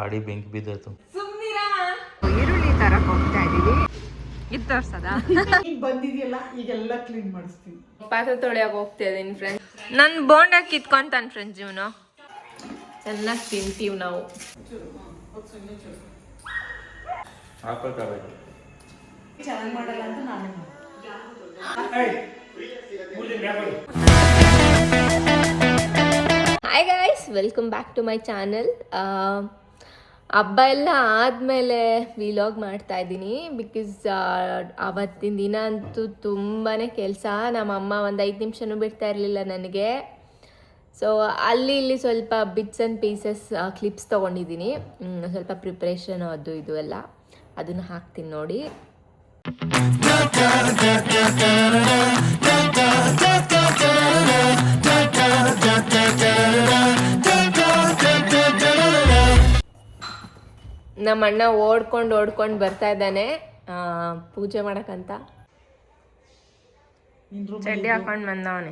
ಗಾಡಿ ಬೆಂಕಿ ಬಿದ್ದೈತು. ಈರುಳ್ಳಿ ತರಕ್ ಹೋಗ್ತಾ ಇದೀವಿ. ಇದು ತೋರ್ಸದ ಈಗ ಬಂದಿದೆಯಲ್ಲ, ಈಗೆಲ್ಲ ಕ್ಲೀನ್ ಮಾಡಿಸ್ತೀನಿ. ಪಾತ್ರೆ ತೊಳೆಯಕ್ಕೆ ಹೋಗ್ತಾ ಇದೀನಿ ಫ್ರೆಂಡ್ಸ್. ನನ್ ಬೋಂಡ ಕಿತ್ಕೊಂತಾನ ಫ್ರೆಂಡ್ಸ್. ಇವನು ಚೆನ್ನಾಗಿ ತಿಂತೀವಿ ನಾವು. ಚೆನ್ನಾಗಿ ಮಾಡಲ್ಲ ಅಂತ ನಾನು hi guys, welcome back to my channel. ಹಬ್ಬ ಎಲ್ಲ ಆದಮೇಲೆ ವಿಲಾಗ್ ಮಾಡ್ತಾ ಇದ್ದೀನಿ. ಬಿಕಾಸ್ ಆವತ್ತಿನ ದಿನ ಅಂತೂ ತುಂಬಾ ಕೆಲಸ. ನಮ್ಮಮ್ಮ ಒಂದು 5 ನಿಮಿಷನೂ ಬಿಡ್ತಾ ಇರಲಿಲ್ಲ ನನಗೆ. ಸೊ ಅಲ್ಲಿ ಇಲ್ಲಿ ಸ್ವಲ್ಪ ಬಿಟ್ಸ್ ಆ್ಯಂಡ್ ಪೀಸಸ್ ಕ್ಲಿಪ್ಸ್ ತೊಗೊಂಡಿದ್ದೀನಿ. ಸ್ವಲ್ಪ ಪ್ರಿಪ್ರೇಷನ್ ಅದು ಇದು ಎಲ್ಲ ಅದನ್ನು ಹಾಕ್ತೀನಿ ನೋಡಿ. ನಮ್ಮ ಅಣ್ಣ ಓಡ್ಕೊಂಡು ಬರ್ತಾ ಇದ್ದಾನೆ ಪೂಜೆ ಮಾಡಕ್ಕಂತ. ಚಡ್ಡಿ ಹಾಕೊಂಡು ಬಂದವನೆ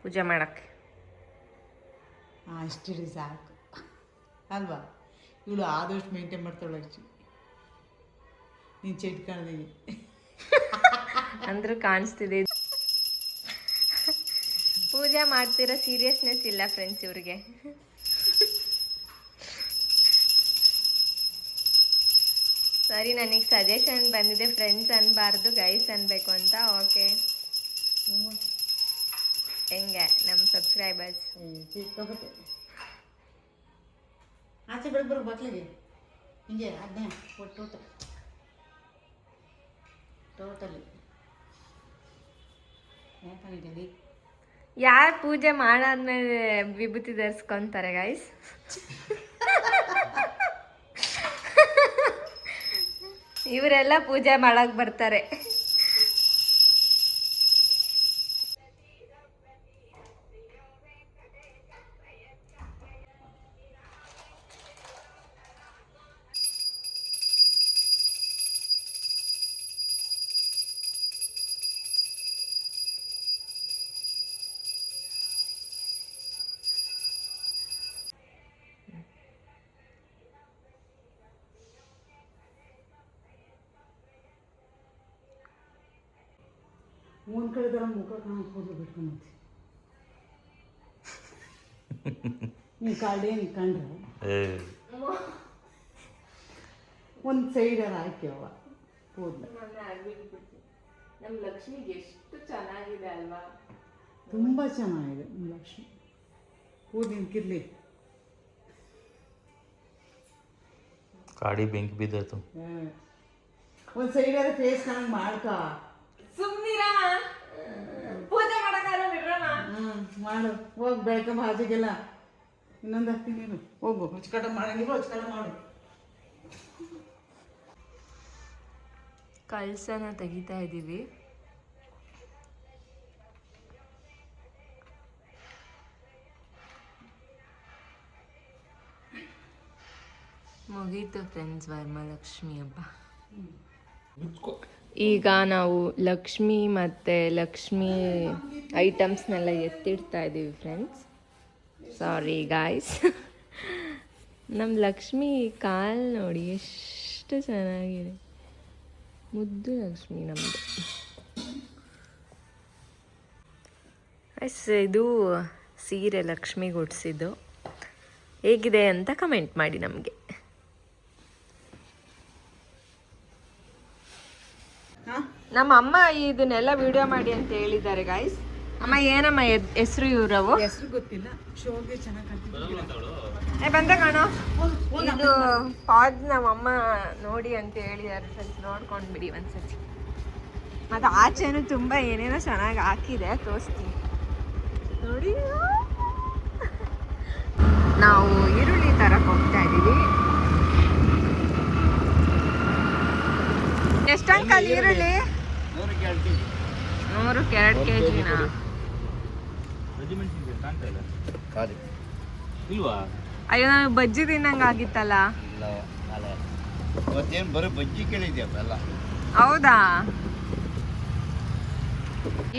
ಪೂಜೆ ಮಾಡಕ್ಕೆ. ಅಷ್ಟು ಸಾಕು ಅಲ್ವಾ? ಇವಳು ಆದಷ್ಟು ಮೇಂಟೈನ್ ಮಾಡ್ತಾಳೆ. ನೀನು ಚೆಟ್ ಕಾಣ್ದೀನಿ ಅಂದ್ರೂ ಕಾಣಿಸ್ತಿದೆ. ಪೂಜೆ ಮಾಡ್ತಿರೋ ಸೀರಿಯಸ್ನೆಸ್ ಇಲ್ಲ ಫ್ರೆಂಡ್ಸ್ ಇವ್ರಿಗೆ. ಸರಿ, ನನಗೆ ಸಜೆಷನ್ ಬಂದಿದೆ ಫ್ರೆಂಡ್ಸ್ ಅನ್ಬಾರ್ದು ಗೈಸ್ ಅನ್ಬೇಕು ಅಂತ. ಓಕೆ, ಹೆಂಗೆ ನಮ್ಮ ಸಬ್ಸ್ಕ್ರೈಬರ್ಸ್? ಆಚೆ ಬೆಳಗ್ಗೆ ಬಾಕ್ಲಿಗೆ ಹಿಂಗೆ ಅದನ್ನೇ ಟೋಟಲಿ ಯಾಕಂದ್ರೆ ಯಾರು ಪೂಜೆ ಮಾಡಾದ್ಮೇಲೆ ವಿಭೂತಿ ಧರಿಸ್ಕೊಂತಾರೆ ಗೈಸ್? ಇವರೆಲ್ಲ ಪೂಜೆ ಮಾಡಕ್ ಬರ್ತಾರೆ. ಒಂದು ಕಡೆ ಥರ ಮುಖ ಕಾಣಕ್ಕೆ ಕೂದಲು ಬಿಟ್ಕೊಂಬತ್ತಿ. ನೀವು ಕಾಲ್ಡೇನು ಕಂಡ್ರೆ ಒಂದು ಸೈಡಲ್ಲಿ ಹಾಕ್ಯವ ಕೂದಲು. ನಮ್ಮ ಲಕ್ಷ್ಮಿಗೆ ಎಷ್ಟು ಚೆನ್ನಾಗಿದೆ ಅಲ್ವಾ? ತುಂಬ ಚೆನ್ನಾಗಿದೆ ನಮ್ಮ ಲಕ್ಷ್ಮಿ ಕೂದಲಿನ ಕಿರ್ಲಿ. ಗಾಡಿ ಬೆಂಕಿ ಬಿದ್ದೈತು. ಒಂದು ಸೈಡಲ್ಲಿ ಫೇಸ್ ಕಾಣಂಗೆ ಮಾಡ್ಕ. ಸುಮ್ಮನಿರ, ಪೂಜೆ ಮಾಡಕ್ಕಾಗ ಬಿಡ್ರಣ. ಮಾಡು, ಹೋಗಿ ಬೆಳಕಮ್ಮ ಆಚೆಗೆಲ್ಲ. ಇನ್ನೊಂದು ಹಾಕ್ತೀನಿ ನೀನು, ಹೋಗು. ಹೊಚ್ಕಟ ಮಾಡಂಗಿಲ್ಲ, ಹೊಚ್ಕಟ ಮಾಡು. ಕಳಸನ ತೆಗಿತಾ ಇದ್ದೀವಿ. ಮುಗೀತು ಫ್ರೆಂಡ್ಸ್ ವರಮಹಾಲಕ್ಷ್ಮಿ ಹಬ್ಬ. ಈಗ ನಾವು ಲಕ್ಷ್ಮಿ ಮತ್ತು ಲಕ್ಷ್ಮಿ ಐಟಮ್ಸ್ನೆಲ್ಲ ಎತ್ತಿಡ್ತಾ ಇದ್ದೀವಿ ಫ್ರೆಂಡ್ಸ್. ಸಾರಿ ಗಾಯ್ಸ್. ನಮ್ಮ ಲಕ್ಷ್ಮಿ ಕಾಲು ನೋಡಿ ಎಷ್ಟು ಚೆನ್ನಾಗಿದೆ. ಮುದ್ದು ಲಕ್ಷ್ಮಿ ನಮ್ಮದು. ಇದು ಸೀರೆ ಲಕ್ಷ್ಮಿಗೆ ಉಡ್ಸಿದ್ದು. ಹೇಗಿದೆ ಅಂತ ಕಮೆಂಟ್ ಮಾಡಿ ನಮಗೆ. ನಮ್ಮ ಅಮ್ಮ ಇದನ್ನೆಲ್ಲ ವಿಡಿಯೋ ಮಾಡಿ ಅಂತ ಹೇಳಿದ್ದಾರೆ ಗಾಯ್ಸ್. ಅಮ್ಮ ಏನಮ್ಮ ಹೆಸರು ಇವ್ರವು? ಹೆಸರು ಗೊತ್ತಿಲ್ಲ. ಶೋಗೆ ಚೆನ್ನಾಗಿ ಬಂದ ಕಾಣೋ. ಇದು ಪಾದ್ ನಮ್ಮಮ್ಮ ನೋಡಿ ಅಂತ ಹೇಳಿದ್ದಾರೆ ಫ್ರೆಂಡ್ಸ್. ನೋಡ್ಕೊಂಡು ಬಿಡಿ ಒಂದ್ಸತಿ. ಮತ್ತು ಆಚೆನೂ ತುಂಬ ಏನೇನೋ ಚೆನ್ನಾಗಿ ಹಾಕಿದೆ, ತೋರಿಸ್ತೀನಿ ನೋಡಿ. ನಾವು ಈರುಳ್ಳಿ ತರಕ್ಕೆ ಹೋಗ್ತಾ ಇದ್ದೀವಿ. ಎಷ್ಟು ಅಂಕಲ್ ಈರುಳ್ಳಿ? 100ಕ್ಕೆ 2 kgನಾ? ಅಯ್ಯೋ, ನಾವು ಬಜ್ಜಿ ತಿನ್ನಂಗೆ ಆಗಿತ್ತಲ್ಲ. ಬಜ್ಜಿ ಕೇಳಿದ್ಯಲ್ಲ. ಹೌದಾ?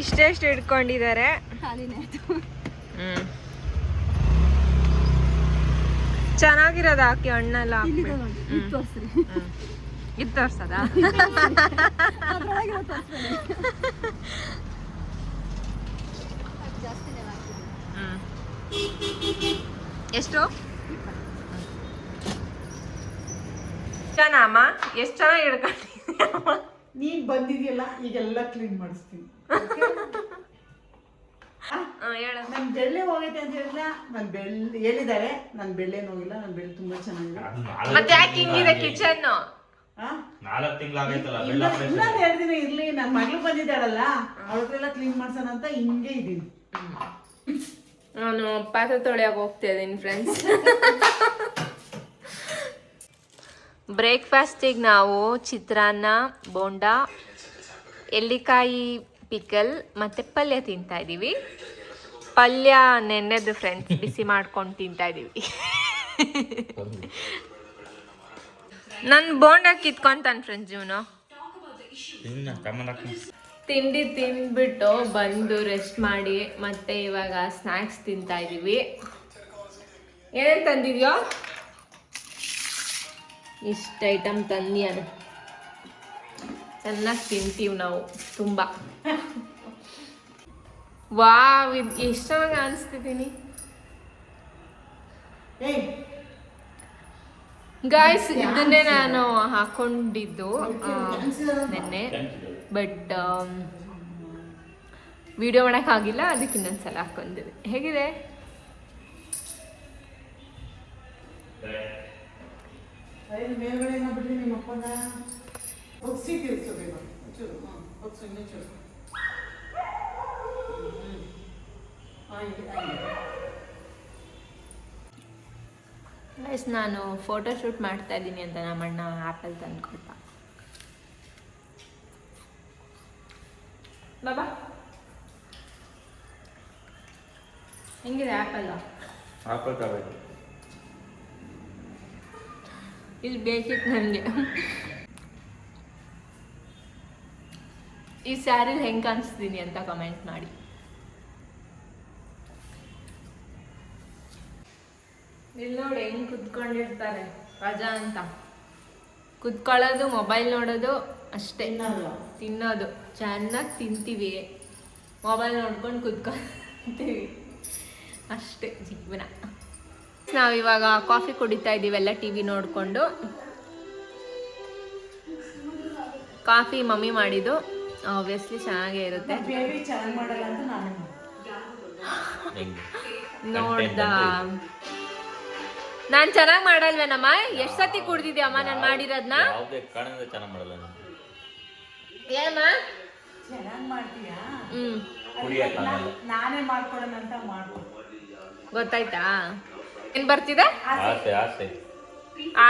ಇಷ್ಟೆಷ್ಟು ಇಟ್ಕೊಂಡಿದ್ದಾರೆ. ಚೆನ್ನಾಗಿರೋದು ಹಾಕಿ ಹಣ್ಣೆಲ್ಲ ಇದು ತೋರ್ಸದ ಎಷ್ಟು ಚೆನ್ನಾಮ ಎಷ್ಟು ಚೆನ್ನಾಗಿ ಹಿಡ್ಕೊಂಡಿದ್ಯಮ್ಮ. ನೀನ್ ಬಂದಿದ್ಯಲ್ಲ ಈಗೆಲ್ಲ ಕ್ಲೀನ್ ಮಾಡಿಸ್ತೀನಿ. ಹೇಳ ನನ್ ಬೆಳ್ಳೆ ಹೋಗೈತೆ ಅಂತ ಹೇಳಿಲ್ಲ, ನನ್ ಹೇಳಿದ್ದಾರೆ, ನನ್ ಬೆಳ್ಳೆನ್ ಹೋಗಿಲ್ಲ, ನನ್ ಬೆಳ್ಳೆ ತುಂಬಾ ಚೆನ್ನಾಗಿದೆ. ಮತ್ತೆ ಯಾಕೆ ಹಿಂಗಿದೆ ಕಿಚನ್? 4 ತಿಂಗಳಾಗೈತಲ್ಲ ಇನ್ನೊಂದ್ 2 ದಿನ ಇರ್ಲಿ, ನನ್ ಮಗಳು ಬಂದಿದ್ದಾಳಲ್ಲ ಅವ್ರತ್ರೆಲ್ಲ ಕ್ಲೀನ್ ಮಾಡ್ಸೋಣ ಅಂತ ಹಿಂಗೆ ಇದೀನಿ. ನಾನು ಪಾತ್ರೆ ತೊಳೆಯಕ್ಕೆ ಹೋಗ್ತಾ ಇದ್ದೀನಿ ಫ್ರೆಂಡ್ಸ್. ಬ್ರೇಕ್ಫಾಸ್ಟಿಗೆ ನಾವು ಚಿತ್ರಾನ್ನ, ಬೋಂಡ, ಎಳ್ಳಿಕಾಯಿ ಪಿಕಲ್ ಮತ್ತು ಪಲ್ಯ ತಿಂತಾ ಇದ್ದೀವಿ. ಪಲ್ಯ ನೆನ್ನೆದು ಫ್ರೆಂಡ್ಸ್, ಬಿಸಿ ಮಾಡ್ಕೊಂಡು ತಿಂತಾ ಇದ್ದೀವಿ. ನನ್ನ ಬೋಂಡ ಕಿತ್ಕೊಂತಾನೆ ಫ್ರೆಂಡ್ಸ್ ಇವನು. ತಿಂಡಿ ತಿಂದ್ಬಿಟ್ಟು ಬಂದು ರೆಸ್ಟ್ ಮಾಡಿ ಮತ್ತೆ ಇವಾಗ ಸ್ನ್ಯಾಕ್ಸ್ ತಿಂತಾ ಇದ್ದೀವಿ. ಏನೇನು ತಂದಿದ್ಯೋ? ಇಷ್ಟು ಐಟಮ್ ತಂದಿಯಾನ. ಚೆನ್ನಾಗಿ ತಿಂತೀವಿ ನಾವು ತುಂಬ. ವಾವ್, ಇದು ಎಷ್ಟು ಚೆನ್ನಾಗಿ ಅನಿಸ್ತಿದ್ದೀನಿ ಗಾಯ್ಸ್. ಇದನ್ನೇ ನಾನು ಹಾಕೊಂಡಿದ್ದು ನೆನ್ನೆ, ಬಟ್ ವಿಡಿಯೋ ಮಾಡೋಕ್ಕಾಗಿಲ್ಲ, ಅದಕ್ಕೆ ಇನ್ನೊಂದ್ಸಲ ಹಾಕೊಂಡಿದ್ದೆ. ಹೇಗಿದೆ? ಮೇಲ್ಗಡೆ ಬಿಡ್ರಿ ನಿಮ್ಮ ಅಪ್ಪನ ಒಗ್ಸಿ ತಿರ್ಸೋಬೇಕು. ಗೈಸ್, ನಾನು ಫೋಟೋ ಶೂಟ್ ಮಾಡ್ತಾ ಇದ್ದೀನಿ ಅಂತ ನಮ್ಮಣ್ಣ ಆ್ಯಪಲ್ ತಂದ್ಕೊಟ್ಟ. ಬಾಬಾ ಹೆಂಗಿದೆ ಆ್ಯಪಲ್? ಇಲ್ಲಿ ಬೇಕಿತ್ತು ನನಗೆ. ಈ ಸ್ಯಾರಿಲಿ ಹೆಂಗೆ ಕಾಣಿಸ್ತೀನಿ ಅಂತ ಕಮೆಂಟ್ ಮಾಡಿ. ಇಲ್ಲಿ ನೋಡಿ ಹೆಂಗೆ ಕುತ್ಕೊಂಡಿರ್ತಾರೆ ರಜಾ ಅಂತ. ಕುತ್ಕೊಳ್ಳೋದು, ಮೊಬೈಲ್ ನೋಡೋದು ಅಷ್ಟೇ, ತಿನ್ನೋದು. ಚೆನ್ನಾಗಿ ತಿಂತೀವಿ, ಮೊಬೈಲ್ ನೋಡ್ಕೊಂಡು ಕುತ್ಕೊತೀವಿ, ಅಷ್ಟೇ ಜೀವನ. ನಾವಿವಾಗ ಕಾಫಿ ಕುಡಿತಾ ಇದ್ದೀವೆಲ್ಲ ಟಿ ವಿ ನೋಡಿಕೊಂಡು. ಕಾಫಿ ಮಮ್ಮಿ ಮಾಡಿದ್ದು, ಆಬ್ವಿಯಸ್ಲಿ ಚೆನ್ನಾಗೇ ಇರುತ್ತೆ. ಬೇಬಿ ಚೆನ್ನಾಗಿ ಮಾಡಲ್ಲ ಅಂತ ನಾನು ನೋಡ್ದ. ನಾನು ಚೆನ್ನಾಗಿ ಮಾಡಲ್ವೇನಮ್ಮ? ಎಷ್ಟು ಸತಿ ಕುಡ್ದಿದ್ಯಮ್ಮ ನಾನು ಮಾಡಿರೋದನ್ನ? ಏನಮ್ಮ ಚೆನ್ನಾಗಿ ಮಾಡ್ತೀಯಾ? ನಾನೇ ಮಾಡ್ಕೊಡೋಣ ಅಂತ ಮಾಡ್ಕೊಡು. ಗೊತ್ತಾಯ್ತಾ ಏನ್ ಬರ್ತಿದೆ?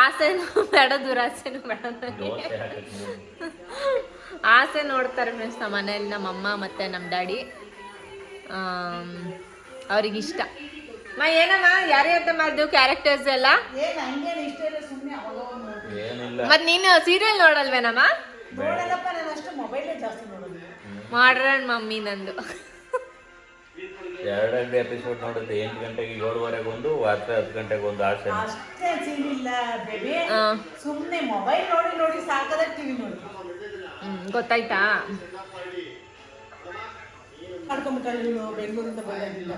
ಆಸೆನೂ ಬೇಡ, ದುರಾಸೆನೂ ಬೇಡ. ಆಸೆ ನೋಡ್ತಾರೆ ಫ್ರೆಂಡ್ಸ್ ನಮ್ಮ ಮನೇಲಿ, ನಮ್ಮಮ್ಮ ಮತ್ತು ನಮ್ಮ ಡ್ಯಾಡಿ. ಅವ್ರಿಗಿಷ್ಟ. ಏನಮ್ಮ ಯಾರ್ಯಾರ್ದ ಮಾಡಿದ್ದು ಕ್ಯಾರೆಕ್ಟರ್ಸ್ ಎಲ್ಲ? ಮತ್ತೆ ನೀನು ಸೀರಿಯಲ್ ನೋಡಲ್ವೇನಮ್ಮ? ನೋಡಲ್ಲಪ್ಪ, ನಾನು ಅಷ್ಟು ಮೊಬೈಲೇ ಜಾಸ್ತಿ ನೋಡೋದು. ಮಾಡ್ರನ್ ಮಮ್ಮಿ ನಂದು. 2 ಎಪಿಸೋಡ್ ನೋಡಿದ್ದೆ. 8 ಗಂಟೆಗೆ 7:15 ಒಂದು, ರಾತ್ರಿ 10 ಗಂಟೆಗೆ ಒಂದು. ಆಸೆ ಅಷ್ಟೇ ಸೀನಿಲ್ಲ ಬೇಬಿ, ಸುಮ್ಮನೆ ಮೊಬೈಲ್ ನೋಡಿ ನೋಡಿ ಸಾಕದ ಟಿವಿ ನೋಡಿ. ಗೊತ್ತಾಯ್ತಾ? ಮಾಡ್ಕೊಂಡ್ಬಿಟ್ಟು ಬೆಂಗಳೂರಿಂದ ಬಂದಿಲ್ಲ.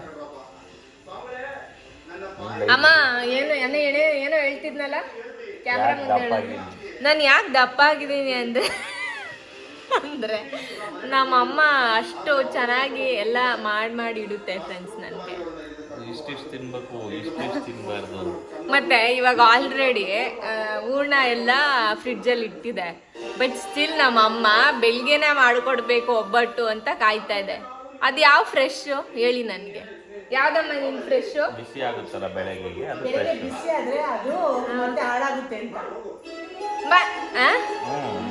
ಅಮ್ಮ ಏನು ಏನೋ ಹೇಳ್ತಿದ್ನಲ್ಲ ಕ್ಯಾಮ್ರಾ ಮುಂದೆ ಹೇಳೋದು. ನಾನು ಯಾಕೆ ದಪ್ಪ ಆಗಿದ್ದೀನಿ ಅಂದರೆ ನಮ್ಮಮ್ಮ ಅಷ್ಟು ಚೆನ್ನಾಗಿ ಎಲ್ಲ ಮಾಡಿ ಇಡುತ್ತೆ ಫ್ರೆಂಡ್ಸ್ ನನಗೆ. ಇಷ್ಟಿಷ್ಟು ತಿನ್ಬೇಕು, ಇಷ್ಟಿಷ್ಟು ತಿನ್ಬಾರ್ದು. ಮತ್ತೆ ಇವಾಗ ಆಲ್ರೆಡಿ ಹೂರ್ಣ ಎಲ್ಲ ಫ್ರಿಡ್ಜಲ್ಲಿ ಇಟ್ಟಿದೆ, ಬಟ್ ಸ್ಟಿಲ್ ನಮ್ಮಮ್ಮ ಬೆಳಿಗ್ಗೆನೇ ಮಾಡಿಕೊಡ್ಬೇಕು ಒಬ್ಬಟ್ಟು ಅಂತ ಕಾಯ್ತಾ ಇದೆ. ಅದು ಯಾವ ಫ್ರೆಶ್ಶು ಹೇಳಿ ನನಗೆ? ಯಾವ್ದಮ್ಮ ನಿನ್ ಫ್ರೆಶ್? ಬಿಸಿ ಆಗುತ್ತಲ್ಲ ಬೆಳಗ್ಗೆಗೆ, ಅದು ಬಿಸಿ ಆದ್ರೆ ಅದು ಮತ್ತೆ ಹಾಳಾಗುತ್ತೆ ಅಂತ.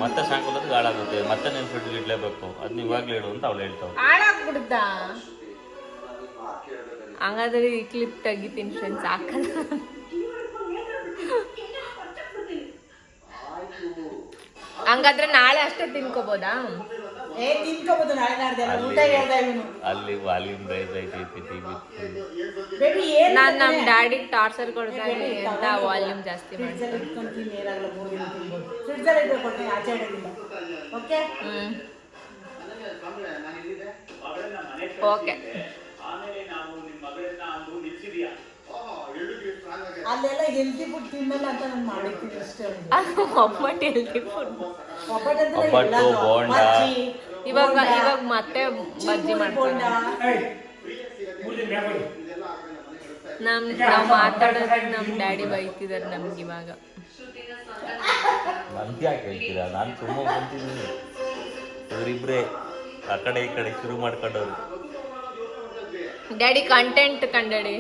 ಮತ್ತೆ ಸಾಯಂಕಾಲಕ್ಕೆ ಹಾಳಾಗುತ್ತೆ, ಮತ್ತೆ ನೀನು ಫ್ರಿಡ್ಜ್ ಇಡ್ಲೇಬೇಕು. ಅದನ್ನ ಇವಾಗಲೇ ಇಡು ಅಂತ ಅವಳು ಹೇಳ್ತಾವೆ. ಹಾಳಾಗ್ಬಿಡುತ್ತಾ? ಹಂಗಾದ್ರೆ ಈ ಕ್ಲಿಪ್ ತೆಗಿತೀನಿ ಫ್ರೆಂಡ್ಸ್, ಹಾಕಲ್ಲ. ಹಂಗಾದ್ರೆ ನಾಳೆ ಅಷ್ಟೇ ತಿನ್ಕೋಬೋದಾ? ತಿನ್ಕೋಬಹುದು, ನಾಳೆ ನಾಡ್ದೆ ಊಟ ಹೇಳ್ದ ಇವನು. ಅಲ್ಲಿ ವಾಲ್ಯೂಮ್ ರೈಸ್ ಐತೈತಿ ಟಿವಿ. ಬೇಬಿ ಏನು ನಾನು ನಮ್ಮ ಡ್ಯಾಡಿಗೆ ಟಾರ್ಚರ್ ಕೊಡ್ತಾ ಇದ್ದೀನಿ ಅಂತ ವಾಲ್ಯೂಮ್ ಜಾಸ್ತಿ ಮಾಡಿ. ಫ್ರಿಡ್ಜಲ್ಲಿ ಇಟ್ಕೊಂತೀನಿ, ಏನಾಗಲ್ಲ 3 ದಿನ ತಿನ್ಬೋದು. ಫ್ರಿಡ್ಜಲ್ಲಿ ಇಟ್ಕೊಂಡು ಆಚೆ ಇಡೋದಿಲ್ಲ. Okay okay. ಅಲ್ಲೆಲ್ಲ ಹೆಲ್ತಿ ಫುಡ್ ತಿನ್ನಲ್ಲ ಅಂತ ನಾನು ಮಾಡಿರ್ತೀನಿ ಅಷ್ಟೇ. ಒಬ್ಬಟ್ಟು ಹೆಲ್ತಿ ಫುಡ್. ಒಬ್ಬಟ್ಟು ಒಬ್ಬಟ್ಟು, ಬೋಂಡ. ಇವಾಗ ಮತ್ತೆ ಬಜ್ಜಿ ಮಾಡ್ಕೊಂಡು ನಾವು ಮಾತಾಡೋದ್ರೆ ನಮ್ಮ ಡ್ಯಾಡಿ ಬೈತಿದ್ದಾರೆ ನಮ್ಗೆ ಇವಾಗ. ನನ್ಗೆ ಯಾಕೆ ಹೇಳ್ತೀರಾ? ನಾನು ಸುಮ್ಮನೆ ಬಂತಿದ್ದೀನಿ. ಇವರಿಬ್ಬರೇ ಆ ಕಡೆ ಈ ಕಡೆ ಶುರು ಮಾಡ್ಕೊಂಡವ್ರು. Daddy content ಕಂಡಡಿ.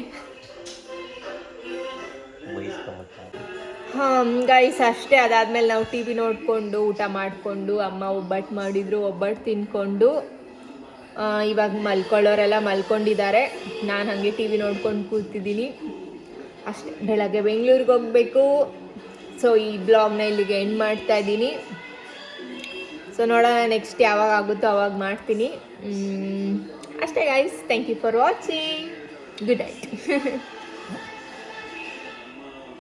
ಹಾಂ ಗೈಸ್, ಅಷ್ಟೇ. ಅದಾದಮೇಲೆ ನಾವು ಟಿ ವಿ ನೋಡಿಕೊಂಡು ಊಟ ಮಾಡಿಕೊಂಡು, ಅಮ್ಮ ಒಬ್ಬಟ್ಟು ಮಾಡಿದ್ರು, ಒಬ್ಬಟ್ಟು ತಿನ್ಕೊಂಡು ಇವಾಗ ಮಲ್ಕೊಳ್ಳೋರೆಲ್ಲ ಮಲ್ಕೊಂಡಿದ್ದಾರೆ. ನಾನು ಹಾಗೆ ಟಿ ವಿ ನೋಡ್ಕೊಂಡು ಕೂತಿದ್ದೀನಿ ಅಷ್ಟೇ. ಬೆಳಗ್ಗೆ ಬೆಂಗಳೂರಿಗೆ ಹೋಗಬೇಕು. ಸೊ ಈ ಬ್ಲಾಗ್ನ ಇಲ್ಲಿಗೆ ಎಂಡ್ ಮಾಡ್ತಾ ಇದ್ದೀನಿ. ಸೊ ನೋಡೋಣ ನೆಕ್ಸ್ಟ್ ಯಾವಾಗ ಆಗುತ್ತೋ ಅವಾಗ ಮಾಡ್ತೀನಿ. ಅಷ್ಟೇ guys, thank you for watching. Good night.